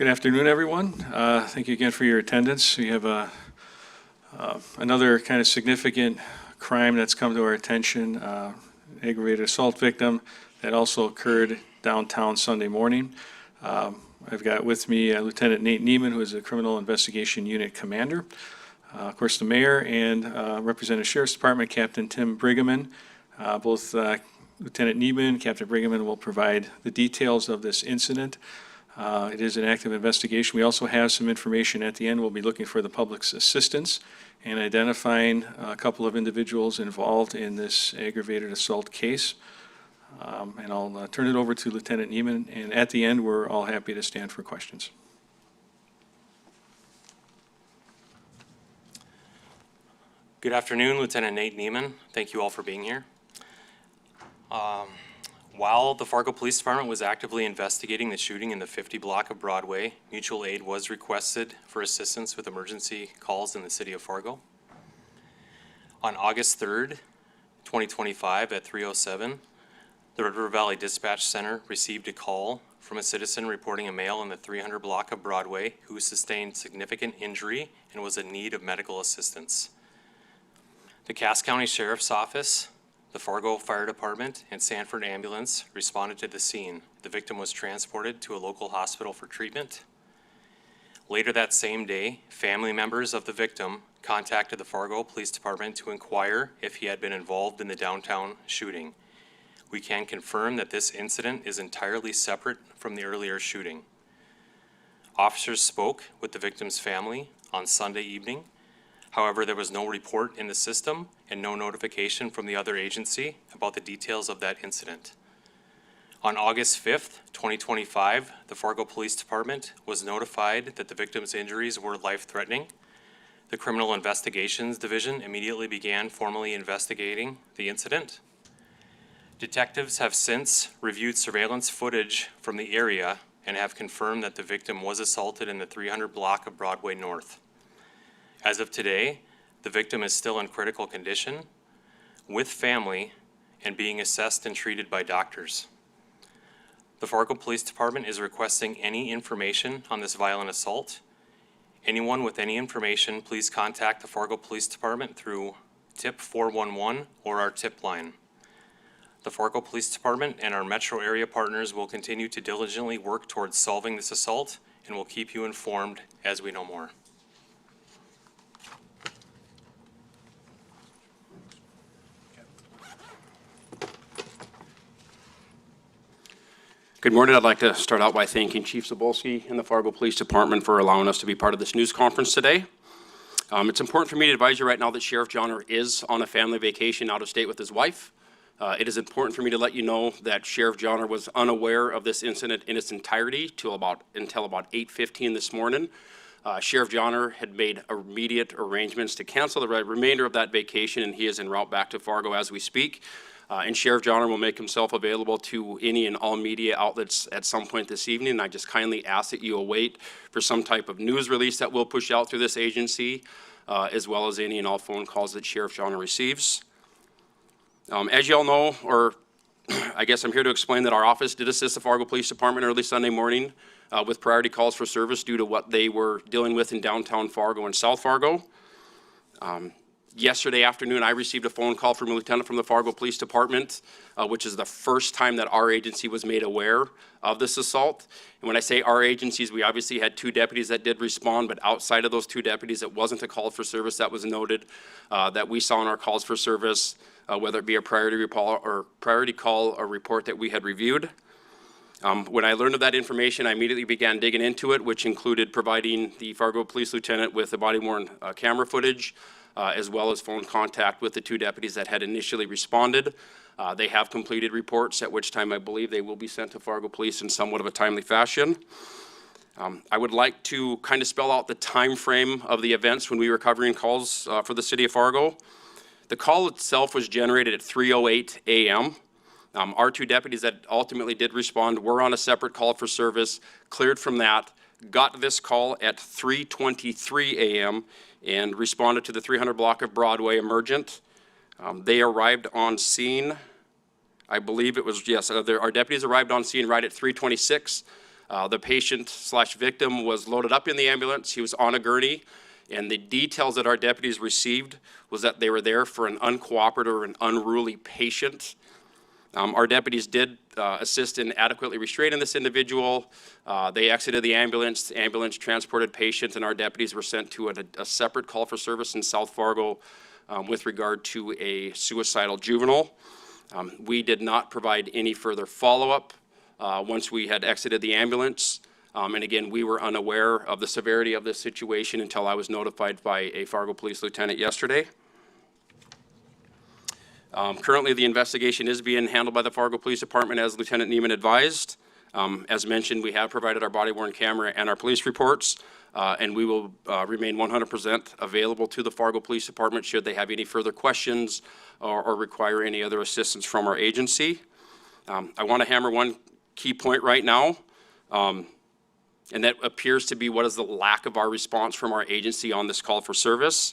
Good afternoon, everyone. Thank you again for your attendance. We have another kind of significant crime that's come to our attention, aggravated assault victim that also occurred downtown Sunday morning. I've got with me Lieutenant Nate Neman, who is the Criminal Investigation Unit Commander. Of course, the Mayor and Representative Sheriff's Department, Captain Tim Brigaman. Both Lieutenant Neman, Captain Brigaman will provide the details of this incident. It is an active investigation. We also have some information at the end. We'll be looking for the public's assistance in identifying a couple of individuals involved in this aggravated assault case. And I'll turn it over to Lieutenant Neman, and at the end, we're all happy to stand for questions. Good afternoon, Lieutenant Nate Neman. Thank you all for being here. While the Fargo Police Department was actively investigating the shooting in the 50 block of Broadway, mutual aid was requested for assistance with emergency calls in the city of Fargo. On August 3rd, 2025 at 3:07, the River Valley Dispatch Center received a call from a citizen reporting a male in the 300 block of Broadway who sustained significant injury and was in need of medical assistance. The Cass County Sheriff's Office, the Fargo Fire Department, and Sanford Ambulance responded to the scene. The victim was transported to a local hospital for treatment. Later that same day, family members of the victim contacted the Fargo Police Department to inquire if he had been involved in the downtown shooting. We can confirm that this incident is entirely separate from the earlier shooting. Officers spoke with the victim's family on Sunday evening. However, there was no report in the system and no notification from the other agency about the details of that incident. On August 5th, 2025, the Fargo Police Department was notified that the victim's injuries were life-threatening. The Criminal Investigations Division immediately began formally investigating the incident. Detectives have since reviewed surveillance footage from the area and have confirmed that the victim was assaulted in the 300 block of Broadway North. As of today, the victim is still in critical condition with family and being assessed and treated by doctors. The Fargo Police Department is requesting any information on this violent assault. Anyone with any information, please contact the Fargo Police Department through TIP 411 or our tip line. The Fargo Police Department and our metro area partners will continue to diligently work towards solving this assault and will keep you informed as we know more. Good morning. I'd like to start out by thanking Chief Zabolski and the Fargo Police Department for allowing us to be part of this news conference today. It's important for me to advise you right now that Sheriff Johnner is on a family vacation out of state with his wife. It is important for me to let you know that Sheriff Johnner was unaware of this incident in its entirety until about 8:15 this morning. Sheriff Johnner had made immediate arrangements to cancel the remainder of that vacation, and he is en route back to Fargo as we speak. And Sheriff Johnner will make himself available to any and all media outlets at some point this evening. And I just kindly ask that you await for some type of news release that we'll push out through this agency, as well as any and all phone calls that Sheriff Johnner receives. As you all know, or I guess I'm here to explain that our office did assist the Fargo Police Department early Sunday morning with priority calls for service due to what they were dealing with in downtown Fargo and South Fargo. Yesterday afternoon, I received a phone call from a lieutenant from the Fargo Police Department, which is the first time that our agency was made aware of this assault. And when I say our agencies, we obviously had 2 deputies that did respond, but outside of those 2 deputies, it wasn't a call for service that was noted that we saw in our calls for service, whether it be a priority call or report that we had reviewed. When I learned of that information, I immediately began digging into it, which included providing the Fargo Police Lieutenant with the body-worn camera footage, as well as phone contact with the 2 deputies that had initially responded. They have completed reports, at which time I believe they will be sent to Fargo Police in somewhat of a timely fashion. I would like to kind of spell out the time frame of the events when we were covering calls for the city of Fargo. The call itself was generated at 3:08 a.m. Our 2 deputies that ultimately did respond were on a separate call for service, cleared from that, got this call at 3:23 a.m. and responded to the 300 block of Broadway emergent. They arrived on scene, I believe it was, yes, our deputies arrived on scene right at 3:26. The patient/victim was loaded up in the ambulance. He was on a gurney, and the details that our deputies received was that they were there for an uncooperative or an unruly patient. Our deputies did assist in adequately restraining this individual. They exited the ambulance transported patients, and our deputies were sent to a separate call for service in South Fargo with regard to a suicidal juvenile. We did not provide any further follow-up once we had exited the ambulance. And again, we were unaware of the severity of this situation until I was notified by a Fargo police lieutenant yesterday. Currently, the investigation is being handled by the Fargo Police Department as Lieutenant Neman advised. As mentioned, we have provided our body-worn camera and our police reports, and we will remain 100% available to the Fargo Police Department should they have any further questions or require any other assistance from our agency. I want to hammer one key point right now, and that appears to be what is the lack of our response from our agency on this call for service.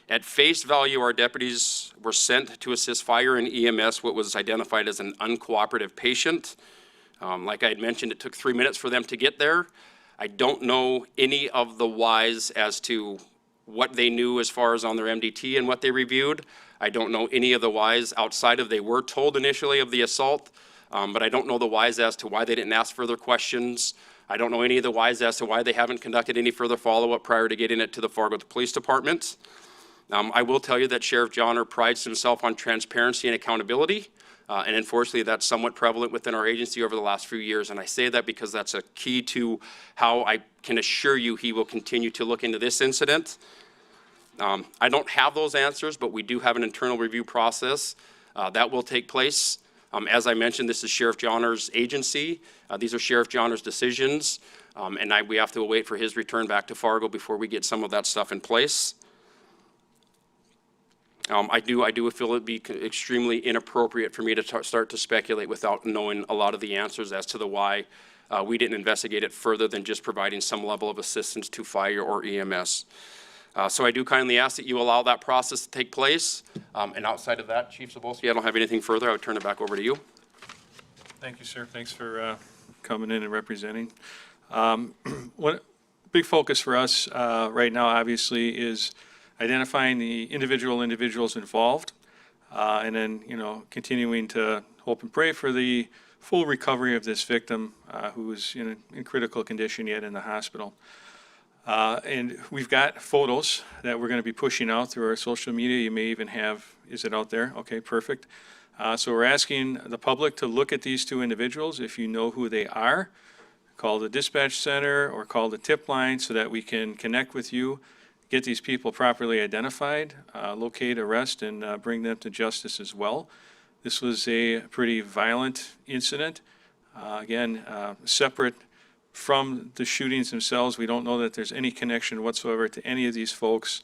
At face value, our deputies were sent to assist fire and EMS what was identified as an uncooperative patient. Like I had mentioned, it took 3 minutes for them to get there. I don't know any of the whys as to what they knew as far as on their MDT and what they reviewed. I don't know any of the whys outside of they were told initially of the assault, but I don't know the whys as to why they didn't ask further questions. I don't know any of the whys as to why they haven't conducted any further follow-up prior to getting it to the Fargo Police Department. I will tell you that Sheriff Johnner prides himself on transparency and accountability, and unfortunately that's somewhat prevalent within our agency over the last few years, and I say that because that's a key to how I can assure you he will continue to look into this incident. I don't have those answers, but we do have an internal review process that will take place. As I mentioned, this is Sheriff Johnner's agency. These are Sheriff Johnner's decisions, and we have to wait for his return back to Fargo before we get some of that stuff in place. I do feel it'd be extremely inappropriate for me to start to speculate without knowing a lot of the answers as to the why we didn't investigate it further than just providing some level of assistance to fire or EMS. So I do kindly ask that you allow that process to take place. And outside of that, Chief Zabolski, I don't have anything further. I would turn it back over to you. Thank you, sir. Thanks for coming in and representing. What big focus for us right now, obviously, is identifying the individuals involved, and then, continuing to hope and pray for the full recovery of this victim who is in critical condition yet in the hospital. And we've got photos that we're going to be pushing out through our social media. You may even have, is it out there? Okay, perfect. So we're asking the public to look at these two individuals. If you know who they are, call the dispatch center or call the tip line so that we can connect with you, get these people properly identified, locate, arrest, and bring them to justice as well. This was a pretty violent incident. Again, separate from the shootings themselves. We don't know that there's any connection whatsoever to any of these folks.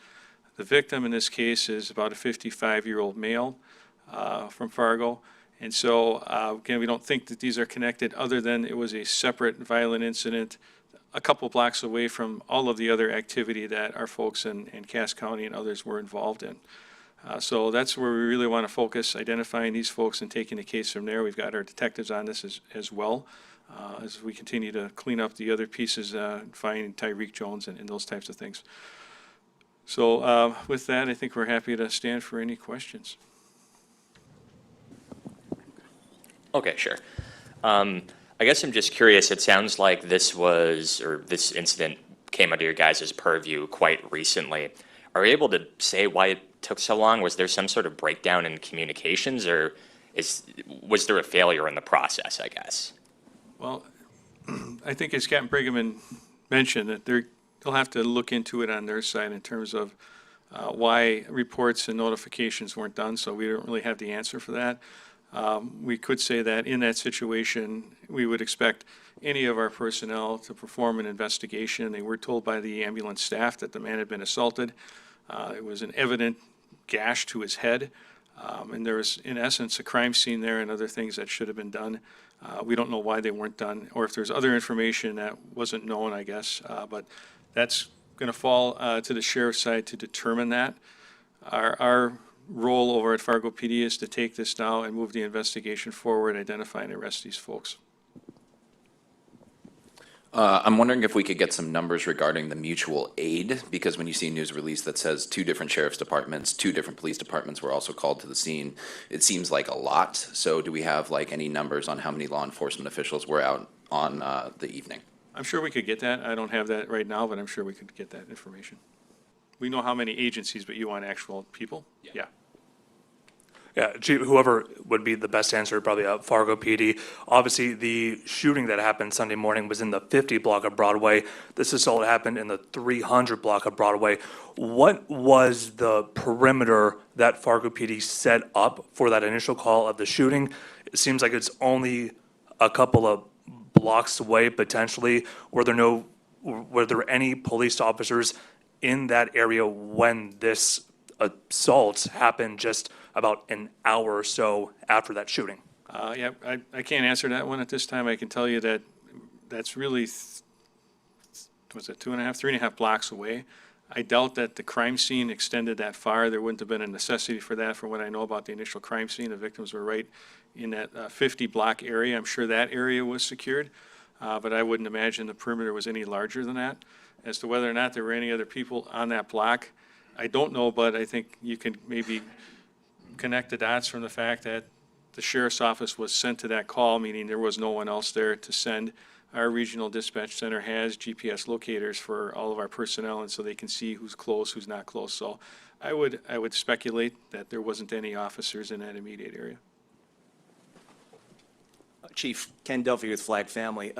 The victim in this case is about a 55-year-old male from Fargo. And so, again, we don't think that these are connected other than it was a separate violent incident a couple blocks away from all of the other activity that our folks in Cass County and others were involved in. So that's where we really want to focus, identifying these folks and taking the case from there. We've got our detectives on this as well, as we continue to clean up the other pieces, finding Tyreek Jones and those types of things. So with that, I think we're happy to stand for any questions. Okay, sure. I guess I'm just curious, it sounds like this incident came under your guys' purview quite recently. Are you able to say why it took so long? Was there some sort of breakdown in communications, or was there a failure in the process, I guess? Well, I think as Captain Brigham mentioned, that they'll have to look into it on their side in terms of why reports and notifications weren't done, so we don't really have the answer for that. We could say that in that situation, we would expect any of our personnel to perform an investigation. They were told by the ambulance staff that the man had been assaulted. It was an evident gash to his head, and there was, in essence, a crime scene there and other things that should have been done. We don't know why they weren't done, or if there's other information that wasn't known, I guess. But that's going to fall to the sheriff's side to determine that. Our role over at Fargo PD is to take this now and move the investigation forward, identify and arrest these folks. I'm wondering if we could get some numbers regarding the mutual aid, because when you see a news release that says 2 different sheriff's departments, 2 different police departments were also called to the scene, it seems like a lot. So do we have like any numbers on how many law enforcement officials were out on the evening? I'm sure we could get that. I don't have that right now, but I'm sure we could get that information. We know how many agencies, but you want actual people? Yeah. Yeah, Chief, whoever would be the best answer, probably Fargo PD. Obviously, the shooting that happened Sunday morning was in the 50 block of Broadway. This assault happened in the 300 block of Broadway. What was the perimeter that Fargo PD set up for that initial call of the shooting? It seems like it's only a couple of blocks away, potentially. Were there any police officers in that area when this assault happened just about an hour or so after that shooting? Yeah, I can't answer that one at this time. I can tell you that that's really, was it 2.5, 3.5 blocks away? I doubt that the crime scene extended that far. There wouldn't have been a necessity for that from what I know about the initial crime scene. The victims were right in that 50 block area. I'm sure that area was secured, but I wouldn't imagine the perimeter was any larger than that. As to whether or not there were any other people on that block, I don't know, but I think you can maybe connect the dots from the fact that the sheriff's office was sent to that call, meaning there was no one else there to send. Our regional dispatch center has GPS locators for all of our personnel, and so they can see who's close, who's not close. So I would speculate that there wasn't any officers in that immediate area. Chief Ken Duffy with Flag Family.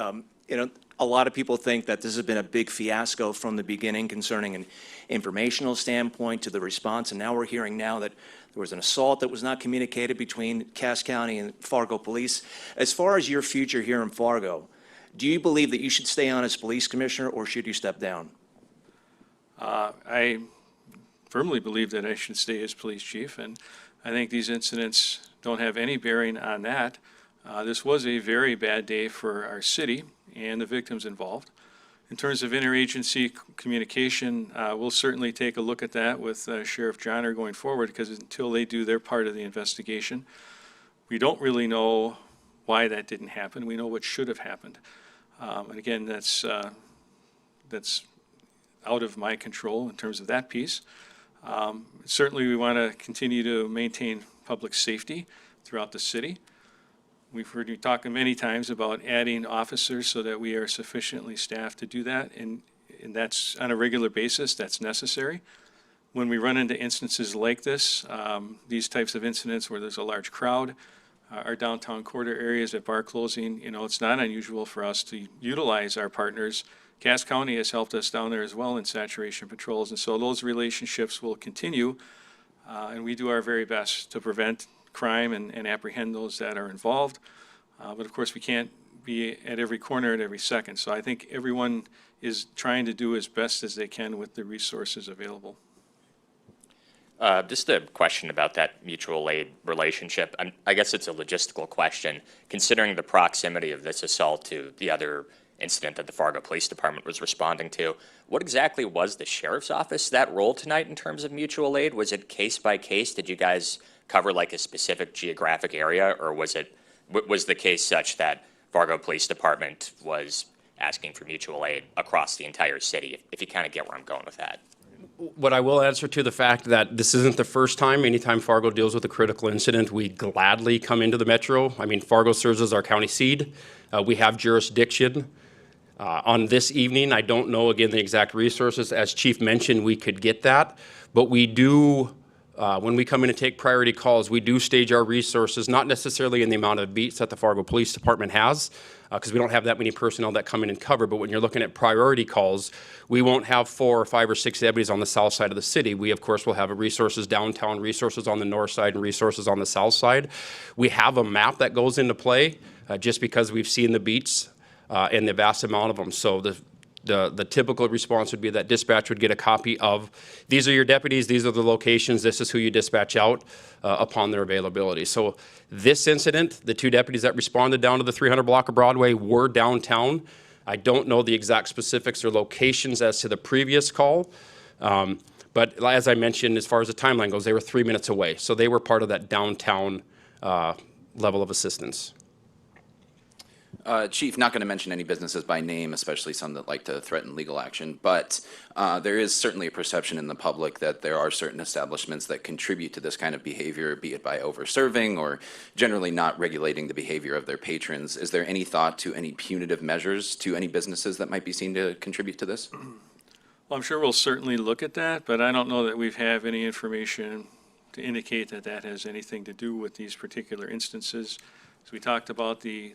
A lot of people think that this has been a big fiasco from the beginning concerning an informational standpoint to the response, and now we're hearing now that there was an assault that was not communicated between Cass County and Fargo Police. As far as your future here in Fargo, do you believe that you should stay on as police commissioner, or should you step down? I firmly believe that I should stay as police chief, and I think these incidents don't have any bearing on that. This was a very bad day for our city and the victims involved. In terms of interagency communication, we'll certainly take a look at that with Sheriff Johnner going forward, because until they do their part of the investigation, we don't really know why that didn't happen. We know what should have happened. And again, that's out of my control in terms of that piece. Certainly, we want to continue to maintain public safety throughout the city. We've heard you talk many times about adding officers so that we are sufficiently staffed to do that, and that's on a regular basis, that's necessary. When we run into instances like this, these types of incidents where there's a large crowd, our downtown corridor areas at bar closing, it's not unusual for us to utilize our partners. Cass County has helped us down there as well in saturation patrols, and so those relationships will continue, and we do our very best to prevent crime and apprehend those that are involved. But of course, we can't be at every corner at every second. So I think everyone is trying to do as best as they can with the resources available. Just a question about that mutual aid relationship. I guess it's a logistical question. Considering the proximity of this assault to the other incident that the Fargo Police Department was responding to, what exactly was the sheriff's office, that role tonight in terms of mutual aid? Was it case by case? Did you guys cover like a specific geographic area, or was the case such that Fargo Police Department was asking for mutual aid across the entire city, if you kind of get where I'm going with that? What I will answer to the fact that this isn't the first time. Anytime Fargo deals with a critical incident, we gladly come into the metro. I mean, Fargo serves as our county seat. We have jurisdiction. On this evening, I don't know, again, the exact resources. As Chief mentioned, we could get that, but we do, when we come in and take priority calls, we do stage our resources, not necessarily in the amount of beats that the Fargo Police Department has, because we don't have that many personnel that come in and cover, but when you're looking at priority calls, we won't have 4 or 5 or 6 deputies on the south side of the city. We, of course, will have resources downtown, resources on the north side, and resources on the south side. We have a map that goes into play, just because we've seen the beats and the vast amount of them. So the typical response would be that dispatch would get a copy of, these are your deputies, these are the locations, this is who you dispatch out upon their availability. So this incident, the 2 deputies that responded down to the 300 block of Broadway were downtown. I don't know the exact specifics or locations as to the previous call. But as I mentioned, as far as the timeline goes, they were 3 minutes away. So they were part of that downtown level of assistance. Chief, not going to mention any businesses by name, especially some that like to threaten legal action, but there is certainly a perception in the public that there are certain establishments that contribute to this kind of behavior, be it by over-serving or generally not regulating the behavior of their patrons. Is there any thought to any punitive measures to any businesses that might be seen to contribute to this? Well, I'm sure we'll certainly look at that, but I don't know that we have any information to indicate that that has anything to do with these particular instances. So we talked about the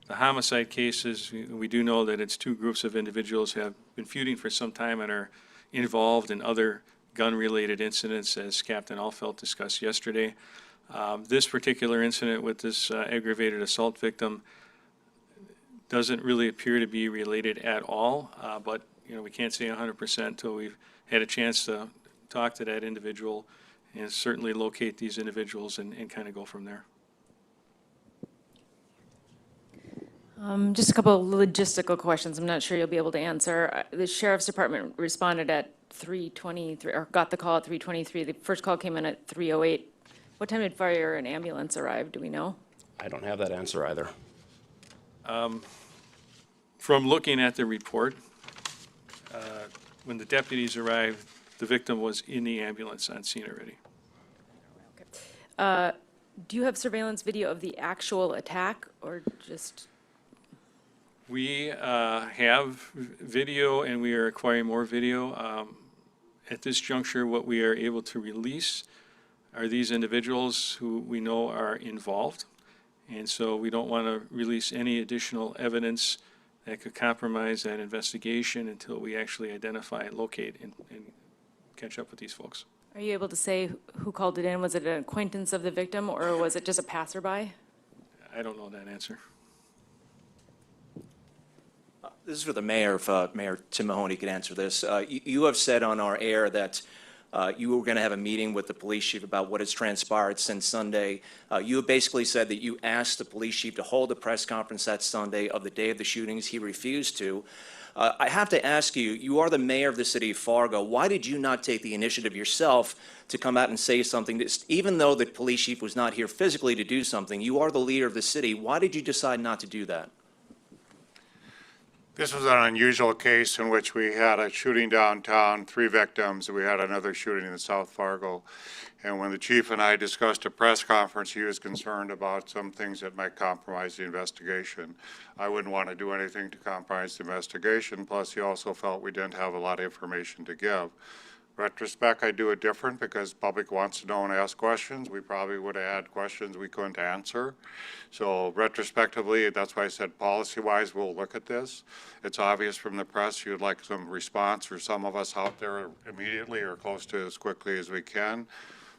homicide cases. We do know that it's two groups of individuals who have been feuding for some time and are involved in other gun-related incidents, as Captain Alfeld discussed yesterday. This particular incident with this aggravated assault victim doesn't really appear to be related at all, but we can't say 100% until we've had a chance to talk to that individual and certainly locate these individuals and kind of go from there. Just a couple of logistical questions I'm not sure you'll be able to answer. The Sheriff's Department responded at 3:23, or got the call at 3:23. The first call came in at 3:08. What time did fire and ambulance arrive? Do we know? I don't have that answer either. From looking at the report, when the deputies arrived, the victim was in the ambulance on scene already. Do you have surveillance video of the actual attack, or just? We have video, and we are acquiring more video. At this juncture, what we are able to release are these individuals who we know are involved. And so we don't want to release any additional evidence that could compromise that investigation until we actually identify, locate, and catch up with these folks. Are you able to say who called it in? Was it an acquaintance of the victim, or was it just a passerby? I don't know that answer. This is for the mayor, if Mayor Tim Mahoney could answer this. You have said on our air that you were going to have a meeting with the police chief about what has transpired since Sunday. You have basically said that you asked the police chief to hold a press conference that Sunday of the day of the shootings. He refused to. I have to ask you, you are the mayor of the city of Fargo. Why did you not take the initiative yourself to come out and say something? Even though the police chief was not here physically to do something, you are the leader of the city. Why did you decide not to do that? This was an unusual case in which we had a shooting downtown, 3 victims. We had another shooting in South Fargo. And when the chief and I discussed a press conference, he was concerned about some things that might compromise the investigation. I wouldn't want to do anything to compromise the investigation. Plus, he also felt we didn't have a lot of information to give. Retrospect, I do it different because public wants to know and ask questions. We probably would have had questions we couldn't answer. So retrospectively, that's why I said policy-wise, we'll look at this. It's obvious from the press you'd like some response, or some of us out there immediately or close to as quickly as we can.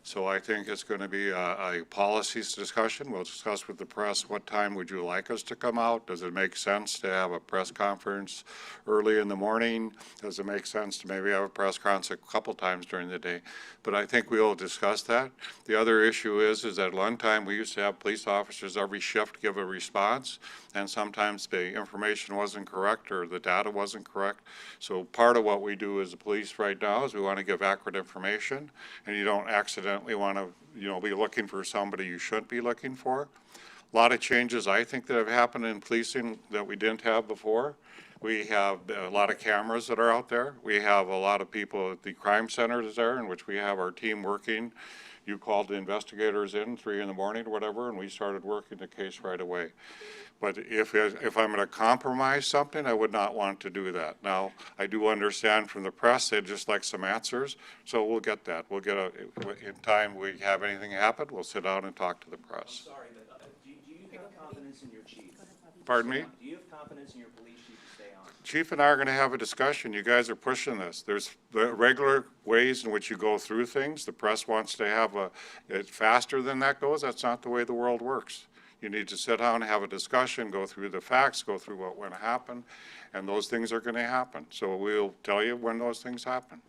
So I think it's going to be a policies discussion. We'll discuss with the press, what time would you like us to come out? Does it make sense to have a press conference early in the morning? Does it make sense to maybe have a press conference a couple times during the day? But I think we'll discuss that. The other issue is that at one time we used to have police officers every shift give a response, and sometimes the information wasn't correct or the data wasn't correct. So part of what we do as the police right now is we want to give accurate information, and you don't accidentally want to, be looking for somebody you shouldn't be looking for. A lot of changes I think that have happened in policing that we didn't have before. We have a lot of cameras that are out there. We have a lot of people at the crime centers there, in which we have our team working. You called the investigators in 3 in the morning or whatever, and we started working the case right away. But if I'm going to compromise something, I would not want to do that. Now, I do understand from the press, they'd just like some answers, so we'll get that. We'll get in time we have anything happen, we'll sit down and talk to the press. Sorry, but do you have confidence in your chief? Pardon me? Do you have confidence in your police chief to stay on? Chief and I are going to have a discussion. You guys are pushing this. There's the regular ways in which you go through things. The press wants to have it faster than that goes. That's not the way the world works. You need to sit down and have a discussion, go through the facts, go through what went to happen, and those things are going to happen. So we'll tell you when those things happen.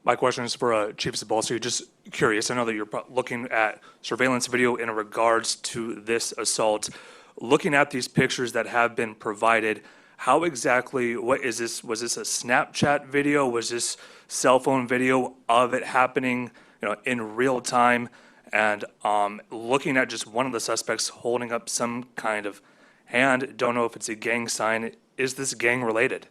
My question is for Chief Cebulski. Just curious, I know that you're looking at surveillance video in regards to this assault. Looking at these pictures that have been provided, how exactly, what is this? Was this a Snapchat video? Was this cell phone video of it happening, in real time? And looking at just one of the suspects holding up some kind of hand, don't know if it's a gang sign. Is this gang related?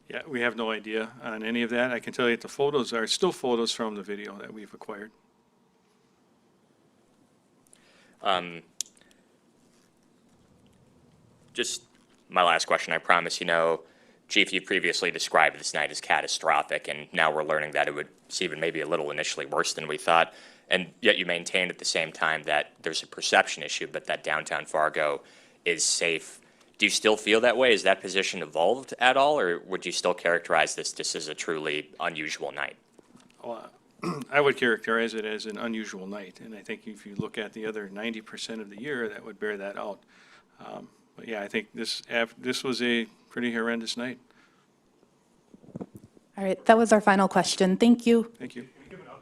Yeah, we have no idea on any of that. I can tell you that the photos are still photos from the video that we've acquired. Just my last question, I promise. Chief, you previously described this night as catastrophic, and now we're learning that it was even maybe a little initially worse than we thought. And yet you maintained at the same time that there's a perception issue, but that downtown Fargo is safe. Do you still feel that way? Has that position evolved at all, or would you still characterize this as a truly unusual night? I would characterize it as an unusual night, and I think if you look at the other 90% of the year, that would bear that out. But yeah, I think this was a pretty horrendous night. All right, that was our final question. Thank you. Thank you.